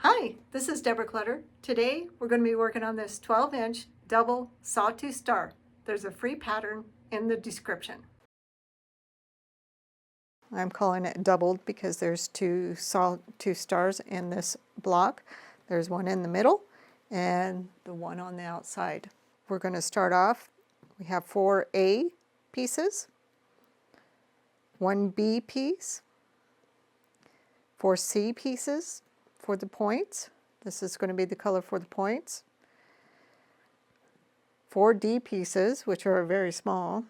Hi, this is Dclutter. Today we're going to be working on this 12-inch double sawtooth star. There's a free pattern in the description. I'm calling it doubled because there's two sawtooth stars in this block. There's one in the middle and the one on the outside. We're going to start off, we have 4 A pieces, 1 B piece, 4 C pieces for the points. This is going to be the color for the points. 4 D pieces, which are very small.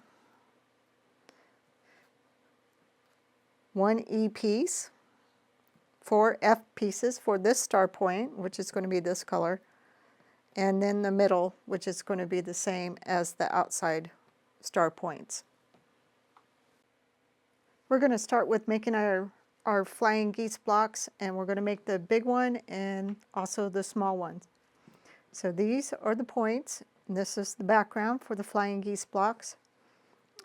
1 E piece. 4 F pieces for this star point, which is going to be this color. And then the middle, which is going to be the same as the outside star points. We're going to start with making our flying geese blocks, and we're going to make the big one and also the small ones. So these are the points, and this is the background for the flying geese blocks.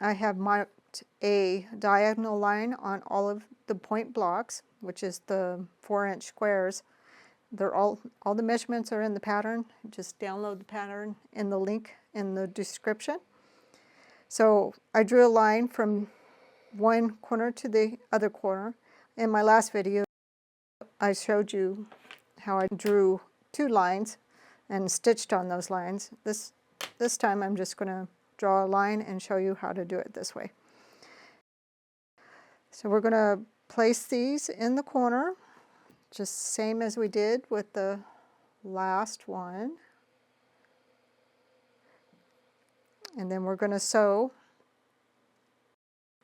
I have marked a diagonal line on all of the point blocks, which is the 4-inch squares. They're all the measurements are in the pattern. Just download the pattern in the link in the description. So I drew a line from one corner to the other corner. In my last video, I showed you how I drew 2 lines and stitched on those lines. This time I'm just going to draw a line and show you how to do it this way. So we're going to place these in the corner, just same as we did with the last one. And then we're going to sew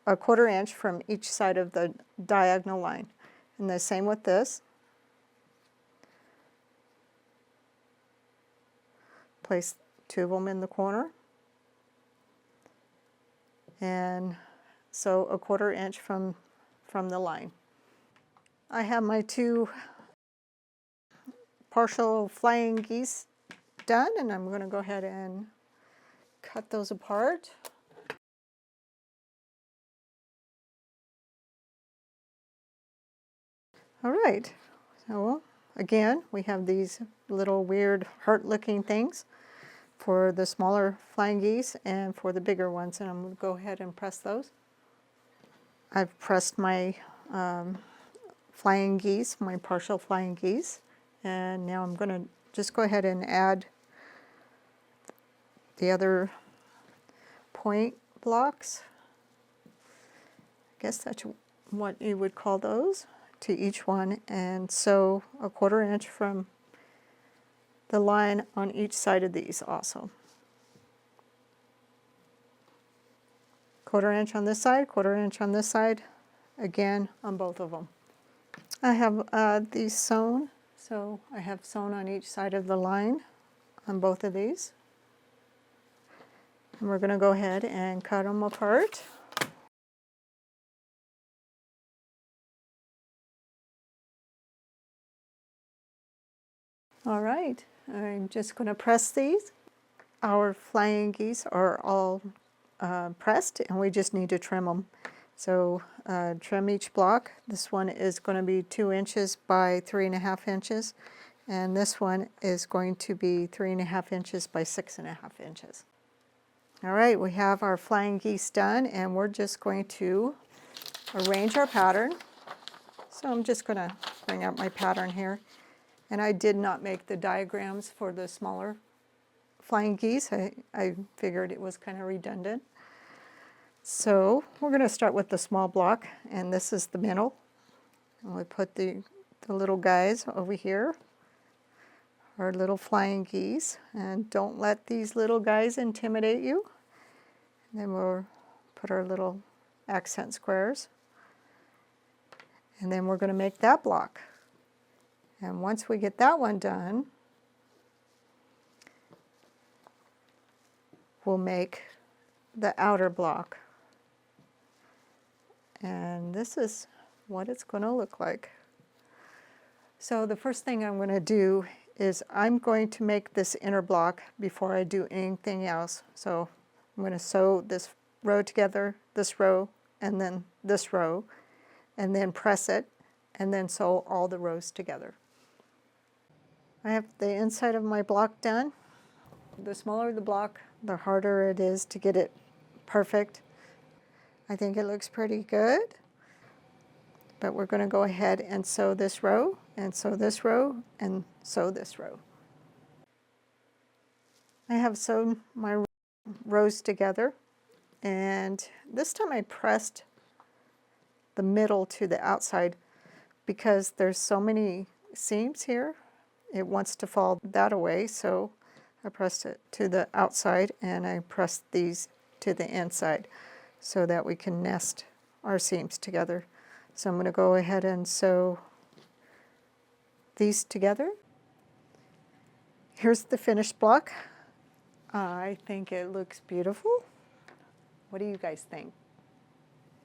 a 1/4 inch from each side of the diagonal line. And the same with this. Place 2 of them in the corner. And sew a 1/4 inch from the line. I have my 2 partial flying geese done, and I'm going to go ahead and cut those apart. All right, so again, we have these little weird heart-looking things for the smaller flying geese and for the bigger ones, and I'm going to go ahead and press those. I've pressed my flying geese, my partial flying geese, and now I'm going to just go ahead and add the other point blocks. I guess that's what you would call those, to each one, and sew a 1/4 inch from the line on each side of these also. 1/4 inch on this side, 1/4 inch on this side, again on both of them. I have these sewn, so I have sewn on each side of the line on both of these. And we're going to go ahead and cut them apart. All right, I'm just going to press these. Our flying geese are all pressed, and we just need to trim them. So trim each block. This one is going to be 2 inches by 3.5 inches, and this one is going to be 3.5 inches by 6.5 inches. All right, we have our flying geese done, and we're just going to arrange our pattern. So I'm just going to bring out my pattern here. And I did not make the diagrams for the smaller flying geese. I figured it was kind of redundant. So we're going to start with the small block, and this is the middle. And we put the little guys over here, our little flying geese. And don't let these little guys intimidate you. And then we'll put our little accent squares. And then we're going to make that block. And once we get that one done, we'll make the outer block. And this is what it's going to look like. So the first thing I'm going to do is I'm going to make this inner block before I do anything else. So I'm going to sew this row together, this row, and then this row, and then press it, and then sew all the rows together. I have the inside of my block done. The smaller the block, the harder it is to get it perfect. I think it looks pretty good, but we're going to go ahead and sew this row, and sew this row, and sew this row. I have sewn my rows together, and this time I pressed the middle to the outside because there's so many seams here. It wants to fall that away, so I pressed it to the outside and I pressed these to the inside so that we can nest our seams together. So I'm going to go ahead and sew these together. Here's the finished block. I think it looks beautiful. What do you guys think?